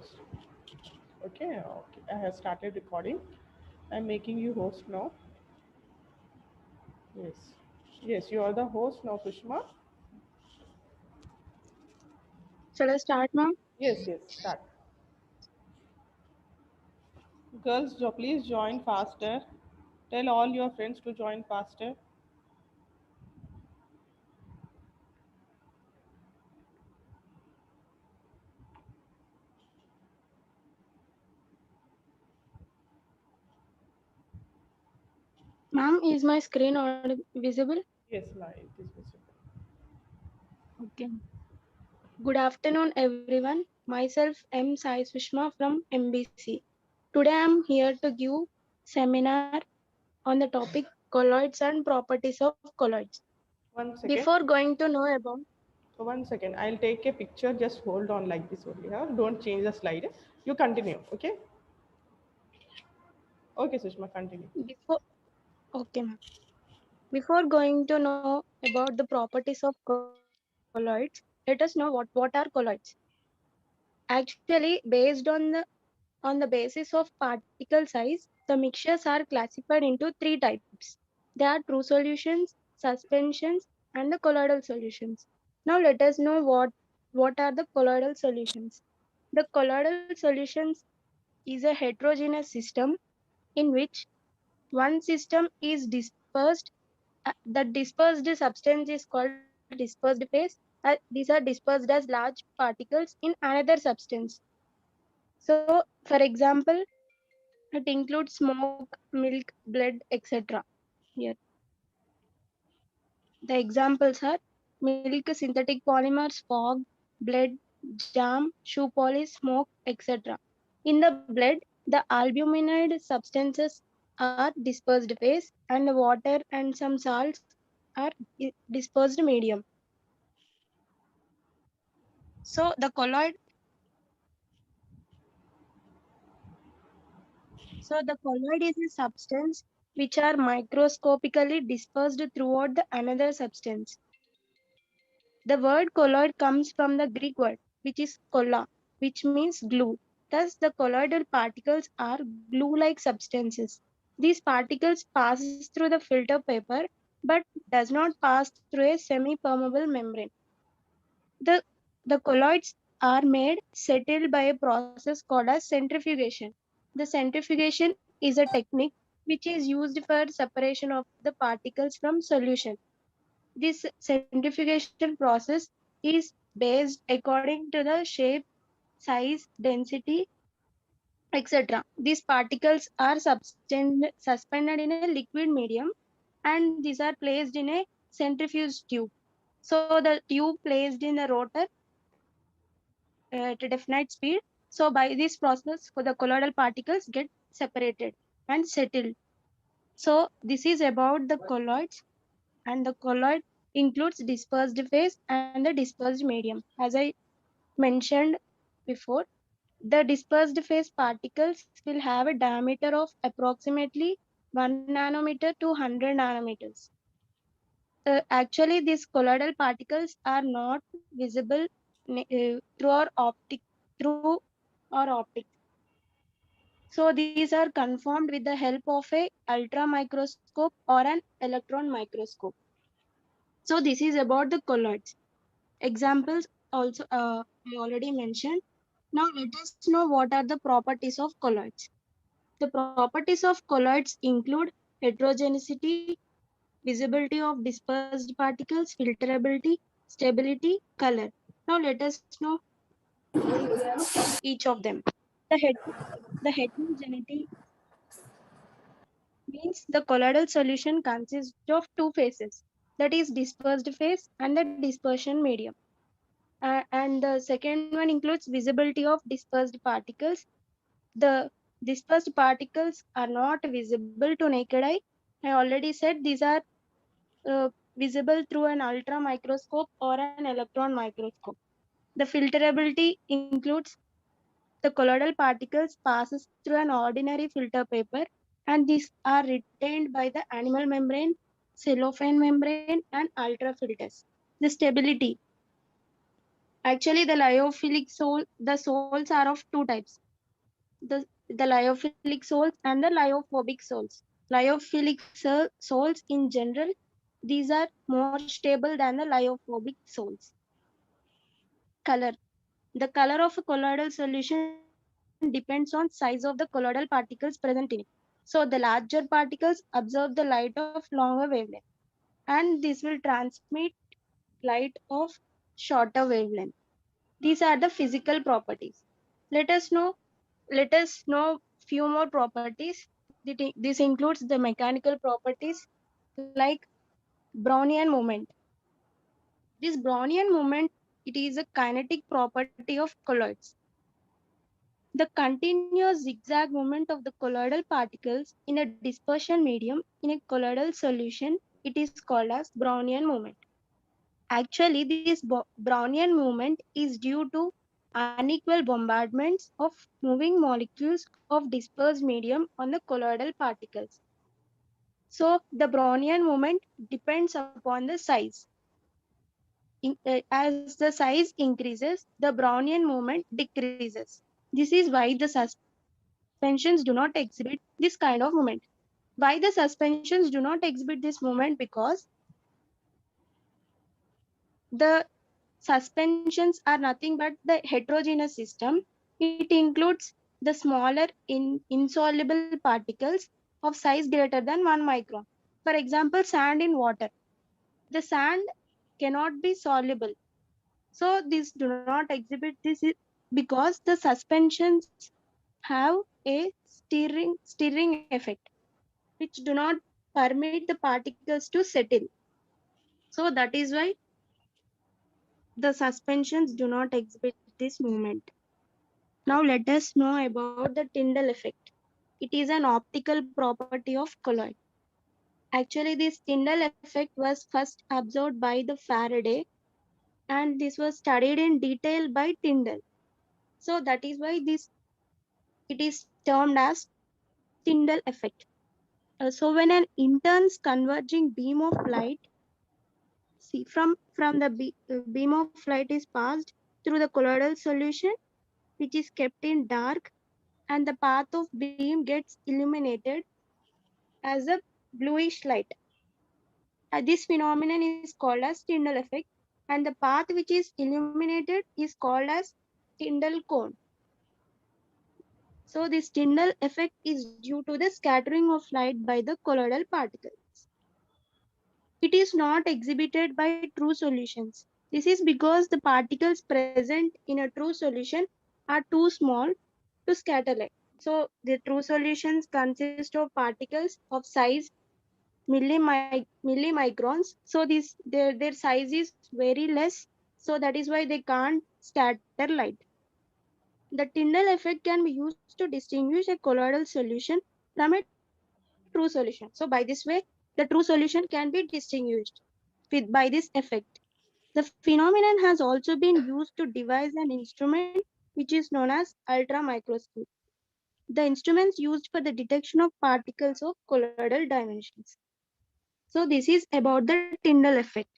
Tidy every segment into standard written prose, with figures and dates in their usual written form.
host. Okay. I have started recording. I'm making you host now. Yes. Yes, you are the host now, Sushma. Shall I start, ma'am? Yes, start. Girls, please join faster. Tell all your friends to join faster. Ma'am, is my screen visible? Yes, live it is visible. Okay. Good afternoon, everyone. Myself, M. Sai Sushma from MBC. Today, I'm here to give seminar on the topic colloids and properties of colloids. One second. Before going to know about, One second. I'll take a picture. Just hold on like this only. Huh? Don't change the slide. You continue. Okay. Okay, Sushma, continue. before, okay, ma'am. Before going to know about the properties of colloids, let us know what are colloids. Actually, based on the basis of particle size, the mixtures are classified into three types. They are true solutions, suspensions, and the colloidal solutions. Now let us know what are the colloidal solutions. The colloidal solutions is a heterogeneous system in which one system is dispersed. The dispersed substance is called dispersed phase. These are dispersed as large particles in another substance. So, for example, it includes smoke, milk, blood, etc. Here, the examples are milk, synthetic polymers, fog, blood, jam, shoe polish, smoke, etc. In the blood, the albuminide substances are dispersed phase, and the water and some salts are dispersed medium. So the colloid is a substance which are microscopically dispersed throughout the another substance. The word colloid comes from the Greek word, which is kolla, which means glue. Thus, the colloidal particles are glue-like substances. These particles passes through the filter paper, but does not pass through a semi-permeable membrane. The, the colloids are made settled by a process called as centrifugation. The centrifugation is a technique which is used for separation of the particles from solution. This centrifugation process is based according to the shape, size, density, etc. These particles are suspended in a liquid medium, and these are placed in a centrifuge tube. So the tube placed in the rotor at a definite speed. So by this process, the colloidal particles get separated and settled. So this is about the colloids, and the colloid includes dispersed phase and the dispersed medium. As I mentioned before, the dispersed phase particles will have a diameter of approximately 1 nanometer to 100 nanometers. Actually, these colloidal particles are not visible through our through our optics. So these are confirmed with the help of a ultra microscope or an electron microscope. So this is about the colloids. Examples also I already mentioned. Now let us know what are the properties of colloids. The properties of colloids include heterogeneity, visibility of dispersed particles, filterability, stability, color. Now let us know each of them. The, het- the heterogeneity means the colloidal solution consists of two phases, that is dispersed phase and the dispersion medium. And the second one includes visibility of dispersed particles. The dispersed particles are not visible to naked eye. I already said these are visible through an ultra microscope or an electron microscope. The filterability includes the colloidal particles passes through an ordinary filter paper, and these are retained by the animal membrane, cellophane membrane, and ultrafilters. The stability. Actually, the lyophilic the souls are of two types. The lyophilic souls and the lyophobic souls. Lyophilic souls in general, these are more stable than the lyophobic souls. Color. The color of a colloidal solution depends on size of the colloidal particles present in it. So the larger particles absorb the light of longer wavelength, and this will transmit light of shorter wavelength. These are the physical properties. Let us know let us know few more properties. This includes the mechanical properties like Brownian moment. This Brownian moment, it is a kinetic property of colloids. The continuous zigzag movement of the colloidal particles in a dispersion medium in a colloidal solution, it is called as Brownian moment. Actually, this Brownian movement is due to unequal bombardments of moving molecules of dispersed medium on the colloidal particles. So the Brownian moment depends upon the size. As the size increases, the Brownian moment decreases. This is why the suspensions do not exhibit this kind of movement. Why the suspensions do not exhibit this movement? Because the suspensions are nothing but the heterogeneous system. It includes the smaller insoluble particles of size greater than 1 micron. For example, sand in water. The sand cannot be soluble. So these do not exhibit because the suspensions have a stirring effect, which do not permit the particles to settle. So that is why the suspensions do not exhibit this movement. Now let us know about the Tyndall effect. It is an optical property of colloid. Actually, this Tyndall effect was first observed by the Faraday, and this was studied in detail by Tyndall. So that is why it is termed as Tyndall effect. So when an intense converging beam of light, see from the beam of light is passed through the colloidal solution, which is kept in dark, and the path of beam gets illuminated as a bluish light. This phenomenon is called as Tyndall effect, and the path which is illuminated is called as Tyndall cone. So this Tyndall effect is due to the scattering of light by the colloidal particles. It is not exhibited by true solutions. This is because the particles present in a true solution are too small to scatter light. So the true solutions consist of particles of size millimicrons. So their size is very less. So that is why they can't scatter light. The Tyndall effect can be used to distinguish a colloidal solution from a true solution. So by this way, the true solution can be distinguished by this effect. The phenomenon has also been used to devise an instrument which is known as ultramicroscope. The instruments used for the detection of particles of colloidal dimensions. So this is about the Tyndall effect.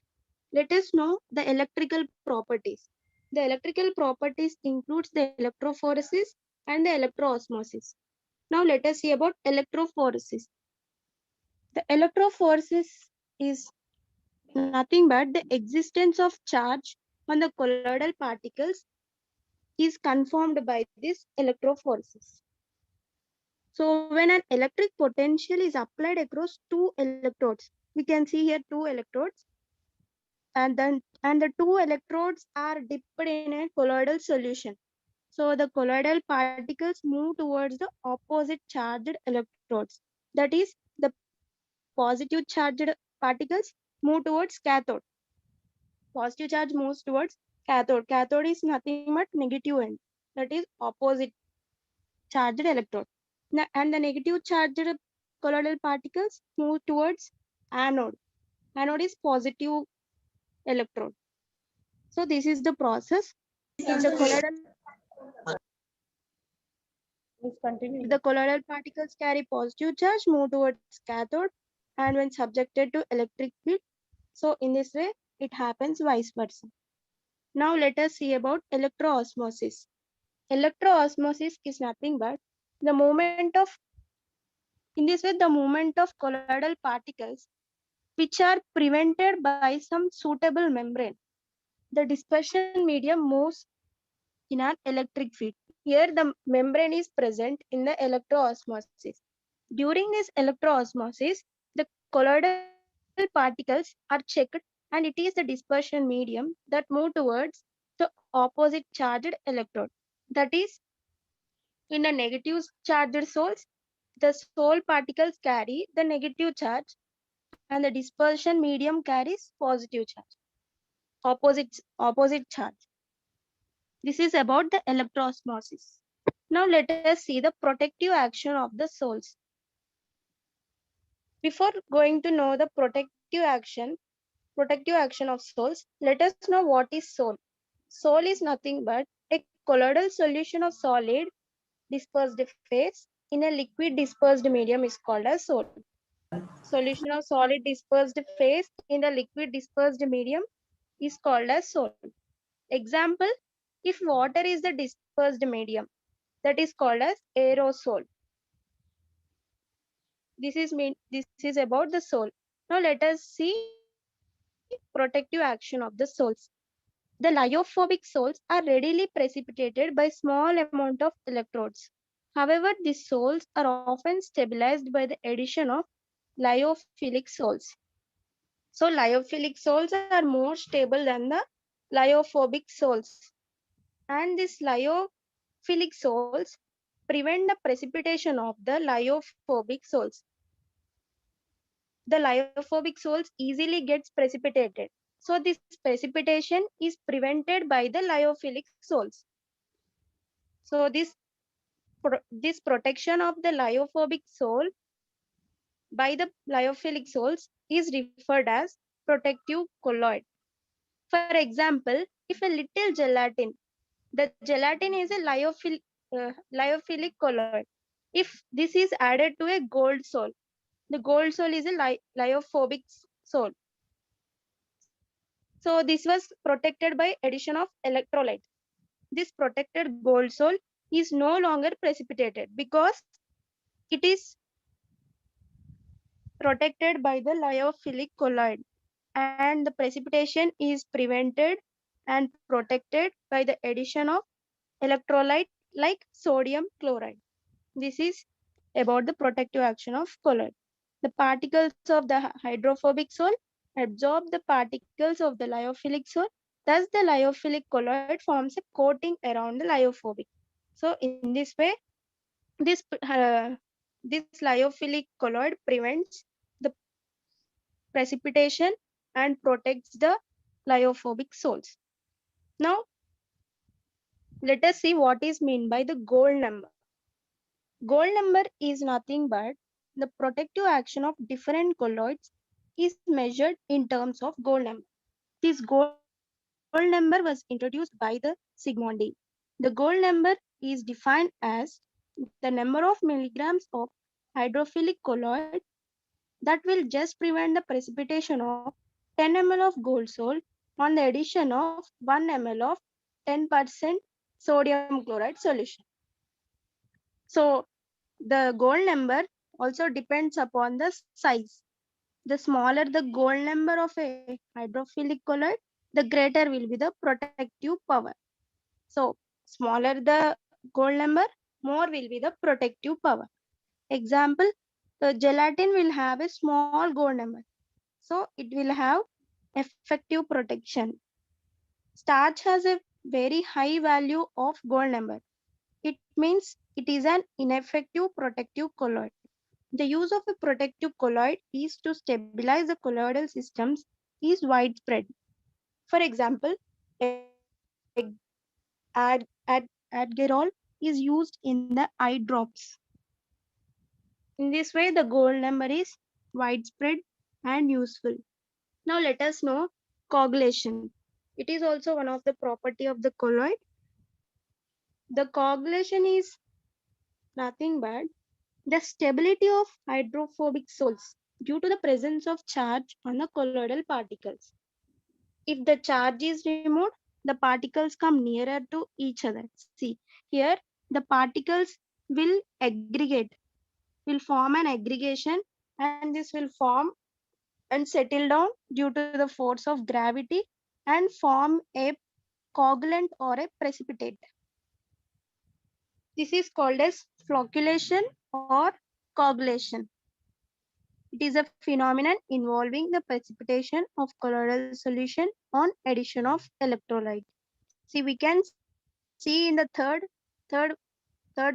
Let us know the electrical properties. The electrical properties includes the electrophoresis and the electroosmosis. Now let us see about electrophoresis. The electrophoresis is nothing but the existence of charge on the colloidal particles is confirmed by this electrophoresis. So when an electric potential is applied across two electrodes, we can see here two electrodes, and the two electrodes are dipped in a colloidal solution. So the colloidal particles move towards the opposite charged electrodes. That is, the positive charged particles move towards cathode. Positive charge moves towards cathode. Cathode is nothing but negative end. That is opposite charged electrode. And the negative charged colloidal particles move towards anode. Anode is positive electrode. So this is the process. If the colloidal Please continue. If the colloidal particles carry positive charge, move towards cathode, and when subjected to electric field, so in this way, it happens vice versa. Now let us see about electroosmosis. Electroosmosis is nothing but the movement of, in this way, the movement of colloidal particles which are prevented by some suitable membrane. The dispersion medium moves in an electric field. Here the membrane is present in the electroosmosis. During this electroosmosis, the colloidal particles are checked and it is the dispersion medium that move towards the opposite charged electrode. That is, in a negative charged soles, the sole particles carry the negative charge and the dispersion medium carries positive charge, opposite charge. This is about the electroosmosis. Now let us see the protective action of the soles. Before going to know the protective action of soles, let us know what is sole. Sole is nothing but a colloidal solution of solid dispersed phase in a liquid dispersed medium is called as sole. Solution of solid dispersed phase in the liquid dispersed medium is called as sole. Example, if water is the dispersed medium, that is called as aerosol. This is about the sole. Now let us see protective action of the soles. The lyophobic soles are readily precipitated by small amount of electrodes. However, these soles are often stabilized by the addition of lyophilic soles. So lyophilic soles are more stable than the lyophobic soles. And these lyophilic soles prevent the precipitation of the lyophobic soles. The lyophobic soles easily gets precipitated. So this precipitation is prevented by the lyophilic soles. So this protection of the lyophobic sole by the lyophilic soles is referred as protective colloid. For example, if a little gelatin, the gelatin is a lyophilic colloid. If this is added to a gold sole, the gold sole is a lyophobic sole. So this was protected by addition of electrolyte. This protected gold sole is no longer precipitated because it is protected by the lyophilic colloid, and the precipitation is prevented and protected by the addition of electrolyte like sodium chloride. This is about the protective action of colloid. The particles of the hydrophobic sole absorb the particles of the lyophilic sole. Thus, the lyophilic colloid forms a coating around the lyophobic. So, in this way, this this lyophilic colloid prevents the precipitation and protects the lyophobic soles. Now, let us see what is meant by the gold number. Gold number is nothing but the protective action of different colloids is measured in terms of gold number. This gold number was introduced by the Zsigmondy. The gold number is defined as the number of milligrams of hydrophilic colloid that will just prevent the precipitation of 10 ml of gold salt on the addition of 1 ml of 10% sodium chloride solution. So the gold number also depends upon the size. The smaller the gold number of a hydrophilic colloid, the greater will be the protective power. So smaller the gold number, more will be the protective power. Example, the gelatin will have a small gold number. So it will have effective protection. Starch has a very high value of gold number. It means it is an ineffective protective colloid. The use of a protective colloid is to stabilize the colloidal systems is widespread. For example, Adderall is used in the eye drops. In this way, the gold number is widespread and useful. Now let us know coagulation. It is also one of the property of the colloid. The coagulation is nothing but the stability of hydrophobic soles due to the presence of charge on the colloidal particles. If the charge is removed, the particles come nearer to each other. See, here the particles will aggregate, will form an aggregation, and this will form and settle down due to the force of gravity and form a coagulant or a precipitate. This is called as flocculation or coagulation. It is a phenomenon involving the precipitation of colloidal solution on addition of electrolyte. See, we can see in the third, third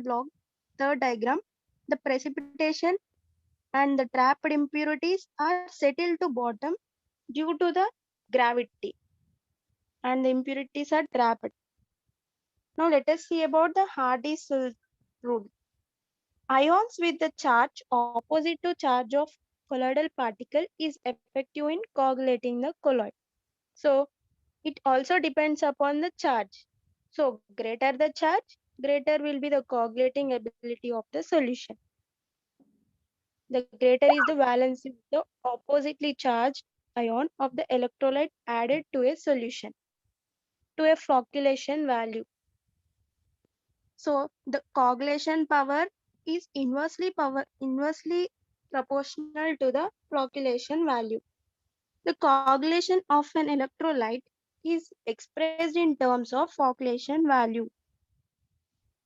block, third diagram, the precipitation and the trapped impurities are settled to bottom due to the gravity, and the impurities are trapped. Now let us see about the Hardy's rule. Ions with the charge opposite to charge of colloidal particle is effective in coagulating the colloid. So it also depends upon the charge. So greater the charge, greater will be the coagulating ability of the solution. The greater is the valency of the oppositely charged ion of the electrolyte added to a solution to a flocculation value. So the coagulation power is inversely proportional to the flocculation value. The coagulation of an electrolyte is expressed in terms of flocculation value.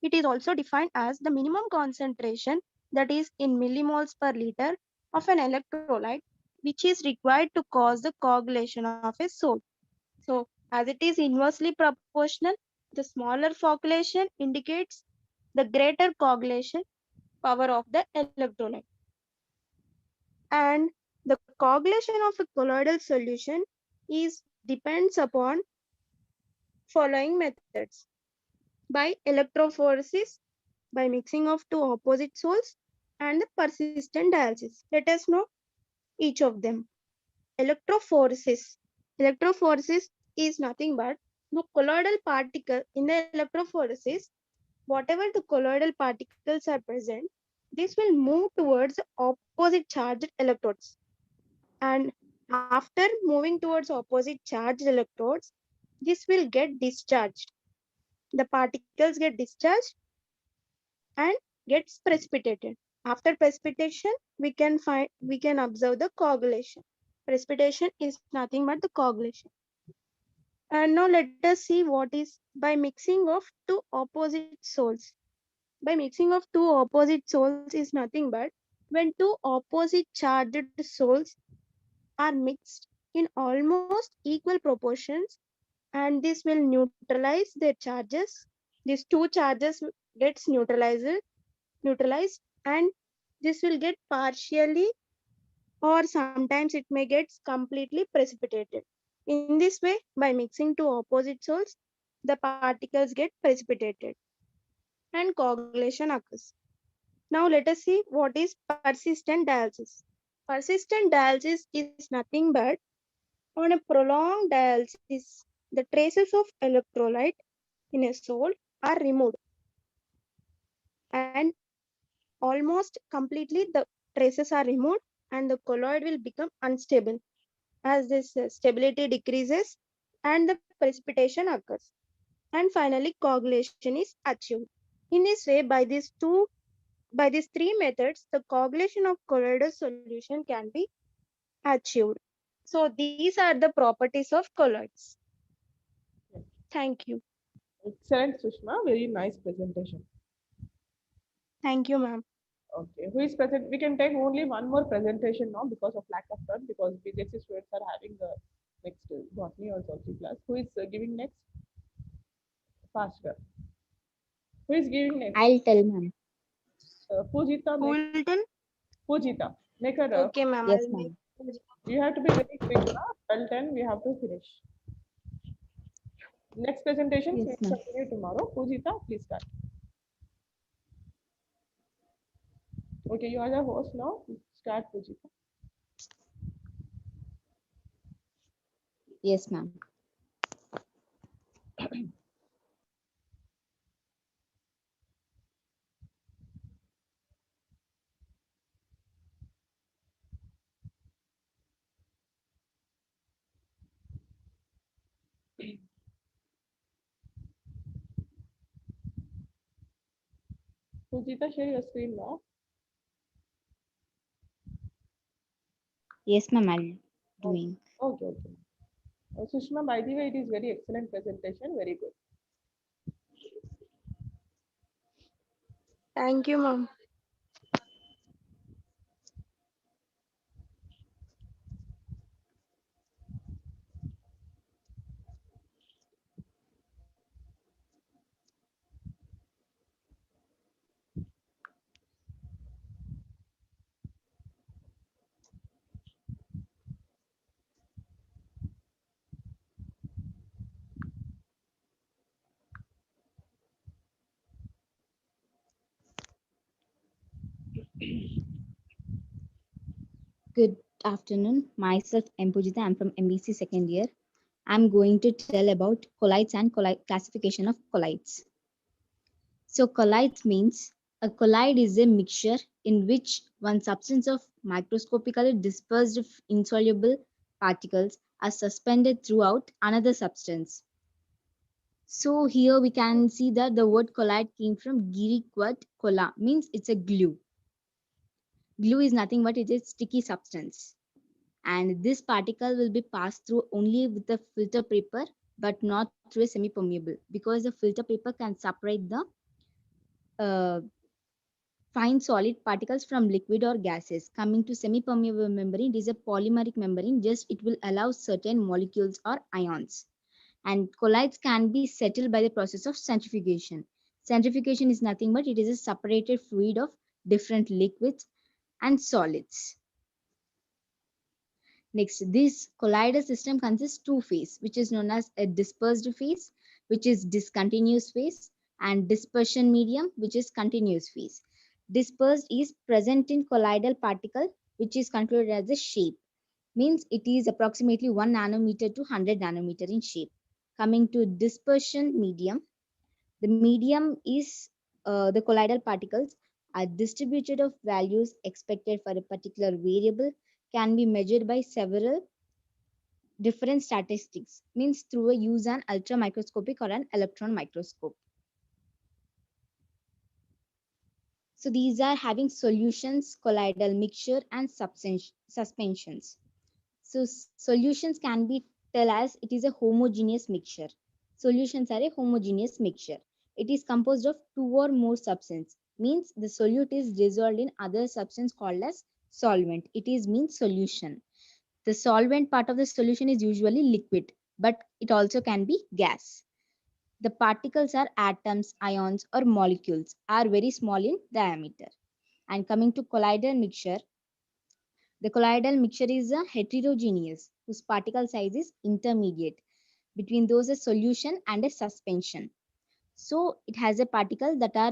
It is also defined as the minimum concentration, that is in millimoles per liter, of an electrolyte which is required to cause the coagulation of a salt. So as it is inversely proportional, the smaller flocculation indicates the greater coagulation power of the electrolyte. And the coagulation of a colloidal solution is depends upon following methods: by electrophoresis, by mixing of two opposite salts, and the persistent dialysis. Let us know each of them. Electrophoresis. Electrophoresis is nothing but the colloidal particle in the electrophoresis. Whatever the colloidal particles are present, this will move towards opposite charged electrodes. And after moving towards opposite charged electrodes, this will get discharged. The particles get discharged and gets precipitated. After precipitation, we can observe the coagulation. Precipitation is nothing but the coagulation. And now let us see what is by mixing of two opposite salts. By mixing of two opposite salts is nothing but when two opposite charged salts are mixed in almost equal proportions, and this will neutralize their charges. These two charges gets neutralized, and this will get partially, or sometimes it may get completely precipitated. In this way, by mixing two opposite salts, the particles get precipitated and coagulation occurs. Now let us see what is persistent dialysis. Persistent dialysis is nothing but on a prolonged dialysis, the traces of electrolyte in a salt are removed, and almost completely the traces are removed, and the colloid will become unstable. As this stability decreases and the precipitation occurs, and finally coagulation is achieved. In this way, by these three methods, the coagulation of colloidal solution can be achieved. So these are the properties of colloids. Thank you. Excellent, Sushma. Very nice presentation. Thank you, ma'am. Okay, who is present? We can take only one more presentation now because of lack of time, because BJC students are having the next botany or zoology class. Who is giving next? Faster. Who is giving next? I'll tell, ma'am. Pujita. Who will tell? Pujita. Make her. Okay, ma'am. Yes, I'll make. ma'am. You have to be very quick. Well, 10 we have to finish. Next presentation, Yes, we'll ma'am. continue tomorrow. Pujita, please start. Okay, you are the host now. Start, Pujita. Yes, ma'am. Pujita, share your screen now. Yes, ma'am, I'll Oh, doing. okay, okay. Sushma, by the way, it is very excellent presentation. Very good. Thank you, ma'am. Good afternoon. Myself, M. Pujita. I'm from MBC second year. I'm going to tell about colloids and classification of colloids. So, colloids means a colloid is a mixture in which one substance of microscopically dispersed insoluble particles are suspended throughout another substance. So, here we can see that the word colloid came from Greek word kola, means it's a glue. Glue is nothing but it is sticky substance, and this particle will be passed through only with the filter paper but not through a semi-permeable, because the filter paper can separate the uh, fine solid particles from liquid or gases. Coming to semi-permeable membrane, it is a polymeric membrane, just it will allow certain molecules or ions, and colloids can be settled by the process of centrifugation. Centrifugation is nothing but it is a separated fluid of different liquids and solids. Next, this collider system consists two phase, which is known as a dispersed phase, which is discontinuous phase, and dispersion medium, which is continuous phase. Dispersed is present in colloidal particle, which is considered as a shape, means it is approximately 1 nanometer to 100 nanometer in shape. Coming to dispersion medium, the medium is the colloidal particles are distributed of values expected for a particular variable, can be measured by several different statistics, means through a use an ultra microscopic or an electron microscope. So these are having solutions, colloidal mixture, and suspensions. So solutions can be tell as it is a homogeneous mixture. Solutions are a homogeneous mixture. It is composed of two or more substances, means the solute is dissolved in other substance called as solvent. It is means solution. The solvent part of the solution is usually liquid, but it also can be gas. The particles are atoms, ions, or molecules, are very small in diameter. And coming to colloidal mixture, the colloidal mixture is a heterogeneous whose particle size is intermediate between those a solution and a suspension. So it has a particle that are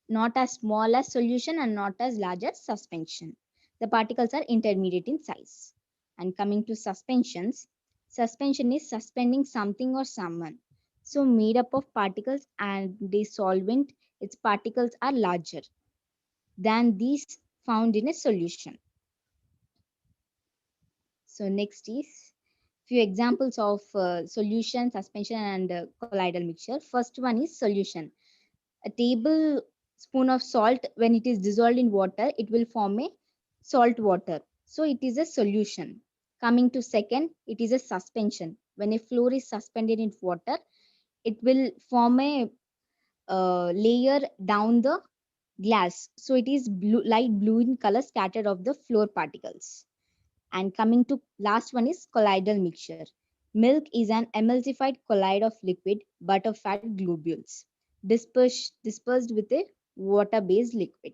not as small as solution and not as large as suspension. The particles are intermediate in size. And coming to suspensions, suspension is suspending something or someone. So made up of particles and the solvent, its particles are larger than these found in a solution. So next is few examples of solution, suspension, and colloidal mixture. First one is solution. A tablespoon of salt, when it is dissolved in water, it will form a salt water. So it is a solution. Coming to second, it is a suspension. When a fluor is suspended in water, it will form a layer down the glass. So it is blue, light blue in color scattered of the fluor particles. And coming to last one is colloidal mixture. Milk is an emulsified colloid of liquid, butter, fat, globules, dispersed with a water-based liquid.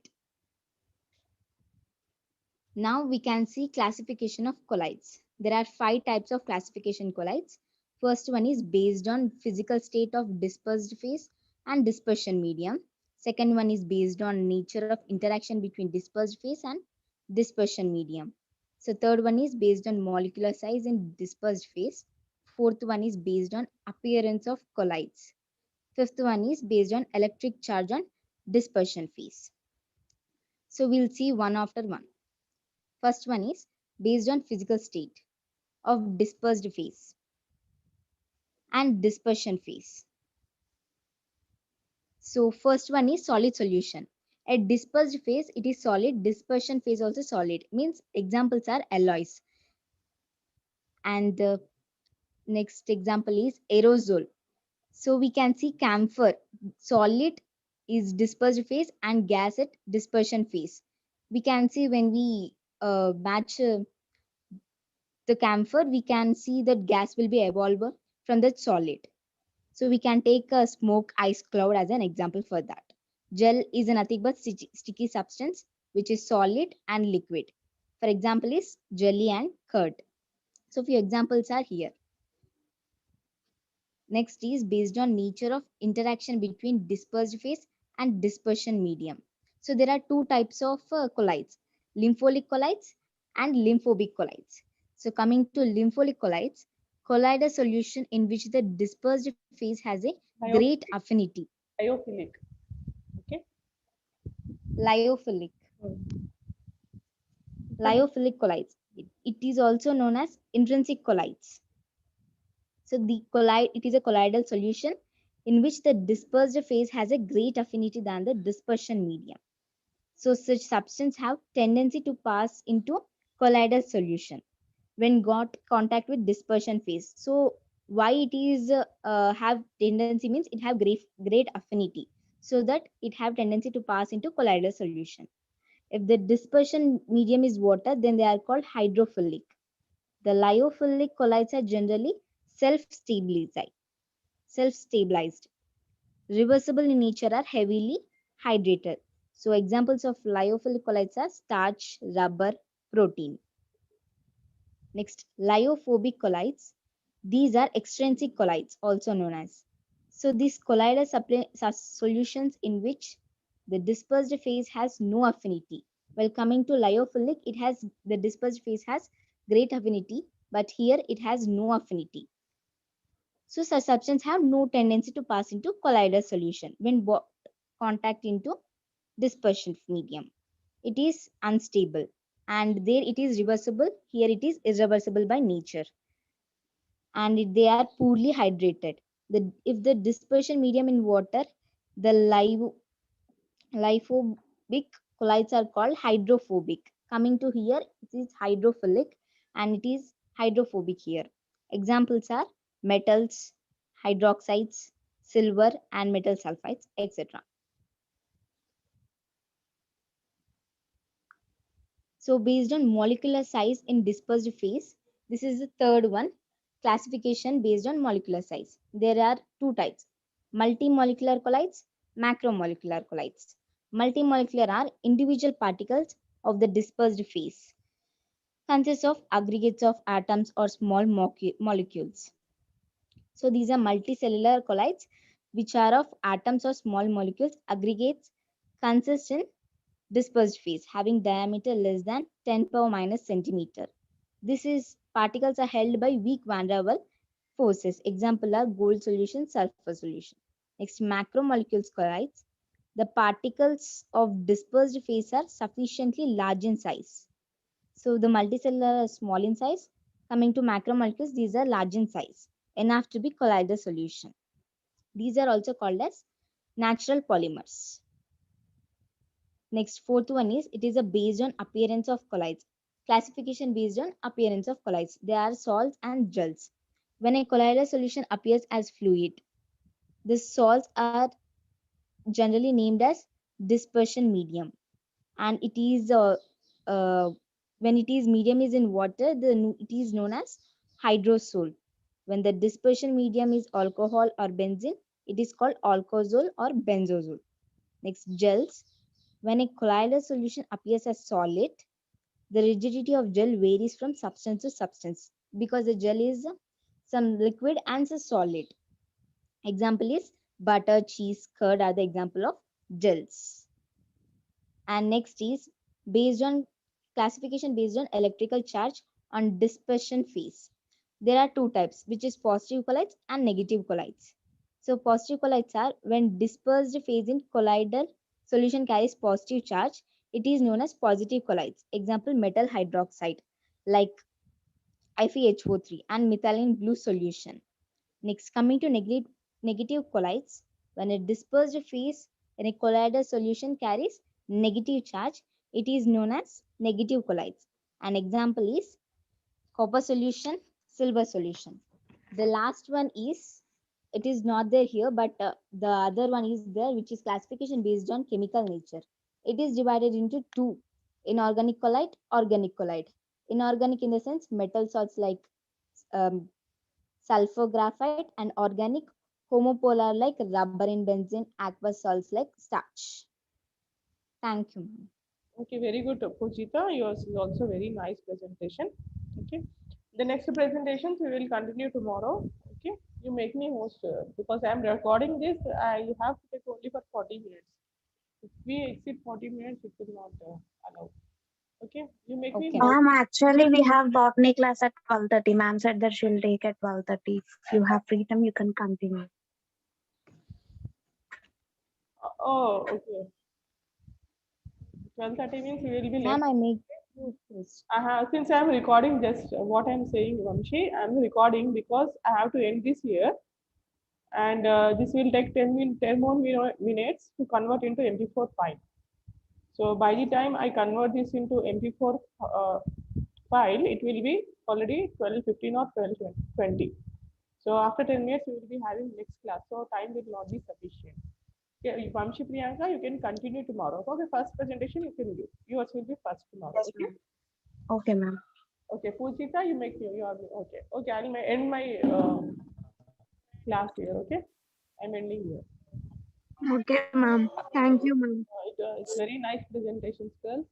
Now we can see classification of colloids. There are 5 types of classification colloids. First one is based on physical state of dispersed phase and dispersion medium. Second one is based on nature of interaction between dispersed phase and dispersion medium. So third one is based on molecular size in dispersed phase. Fourth one is based on appearance of colloids. Fifth one is based on electric charge on dispersion phase. So we'll see one after one. First one is based on physical state of dispersed phase and dispersion phase. So first one is solid solution. At dispersed phase, it is solid. Dispersion phase also solid. Means examples are alloys. And the next example is aerosol. So we can see camphor, solid is dispersed phase and gas at dispersion phase. We can see when we match the camphor, we can see that gas will be evolved from the solid. So we can take a smoke ice cloud as an example for that. Gel is nothing but sticky substance which is solid and liquid. For example is jelly and curd. So few examples are here. Next is based on nature of interaction between dispersed phase and dispersion medium. So there are two types of colloids, lympholic colloids and lymphobic colloids. So coming to lympholic colloids, colloidal solution in which the dispersed phase has a great affinity. Lyophilic. Okay. Lyophilic. Mm. Lyophilic colloids. It is also known as intrinsic colloids. So it is a colloidal solution in which the dispersed phase has a great affinity than the dispersion medium. So such substances have tendency to pass into colloidal solution when got contact with dispersion phase. So why it is have tendency means it have great affinity, so that it have tendency to pass into colloidal solution. If the dispersion medium is water, then they are called hydrophilic. The lyophilic colloids are generally self-stabilized, self-stabilized, reversible in nature, are heavily hydrated. So examples of lyophilic colloids are starch, rubber, protein. Next, lyophobic colloids. These are extrinsic colloids, also known as. So these colloidal solutions in which the dispersed phase has no affinity. While coming to lyophilic, it has the dispersed phase has great affinity, but here it has no affinity. So such substances have no tendency to pass into colloidal solution when contact into dispersion medium. It is unstable, and there it is reversible. Here it is irreversible by nature, and they are poorly hydrated. If the dispersion medium in water, the lyophobic colloids are called hydrophobic. Coming to here, it is hydrophilic and it is hydrophobic here. Examples are metals, hydroxides, silver, and metal sulfides, etc. So based on molecular size in dispersed phase, this is the third one, classification based on molecular size. There are two types, multimolecular colloids, macromolecular colloids. Multimolecular are individual particles of the dispersed phase, consists of aggregates of atoms or small molecules. So these are multicellular colloids, which are of atoms or small molecules. Aggregates consist in dispersed phase having diameter less than 10 power minus centimeter. This is particles are held by weak van der Waals forces. Example are gold solution, sulfur solution. Next, macromolecules colloids. The particles of dispersed phase are sufficiently large in size. So the multicellular are small in size. Coming to macromolecules, these are large in size, enough to be colloidal solution. These are also called as natural polymers. Next, fourth one is it is a based on appearance of colloids. Classification based on appearance of colloids. They are salts and gels. When a colloidal solution appears as fluid, the salts are generally named as dispersion medium, and it is uh, when it is medium is in water, it is known as hydrosol. When the dispersion medium is alcohol or benzene, it is called alcohol or benzosol. Next, gels. When a colloidal solution appears as solid, the rigidity of gel varies from substance to substance because the gel is some liquid and some solid. Example is butter, cheese, curd are the example of gels. And next is based on classification based on electrical charge on dispersion phase. There are two types, which is positive colloids and negative colloids. So positive colloids are when dispersed phase in colloidal solution carries positive charge, it is known as positive colloids. Example, metal hydroxide like FeHO3 and methylene blue solution. Next, coming to negative colloids, when a dispersed phase in a colloidal solution carries negative charge, it is known as negative colloids. An example is copper solution, silver solution. The last one is, it is not there here, but the other one is there, which is classification based on chemical nature. It is divided into two: inorganic colloid, organic colloid. Inorganic in the sense metal salts like um, sulfur graphite, and organic homopolar like rubber in benzene, aqueous salts like starch. Thank you, ma'am. Okay, very good, Pujita. Yours is also very nice presentation. Okay, the next presentations we will continue tomorrow. Okay, you make me host because I am recording this. You have to take only for 40 minutes. If we exceed 40 minutes, it will not allow. Okay, you make me Okay. host. Ma'am, actually, we have botany class at 12:30. Ma'am said that she'll take at 12:30. If you have free time, you can continue. Oh, okay. 12:30 means you will be late. Ma'am, I make you host. Since I'm recording, just what I'm saying, Vamshi, I'm recording because I have to end this year, and this will take 10 more minutes to convert into MP4 file. So by the time I convert this into MP4 file, it will be already 12:15 or 12:20. So after 10 minutes, we will be having next class. So time will not be sufficient. Okay, Vamshi Priyanka, you can continue tomorrow. Okay, first presentation you can do. Yours will be first tomorrow. Yes, Okay. ma'am. Okay, ma'am. Okay, Pujita, you make your okay. Okay, I'll end my class here. Okay, I'm ending here. Okay, ma'am. Thank you, ma'am. It's very nice presentations, girls.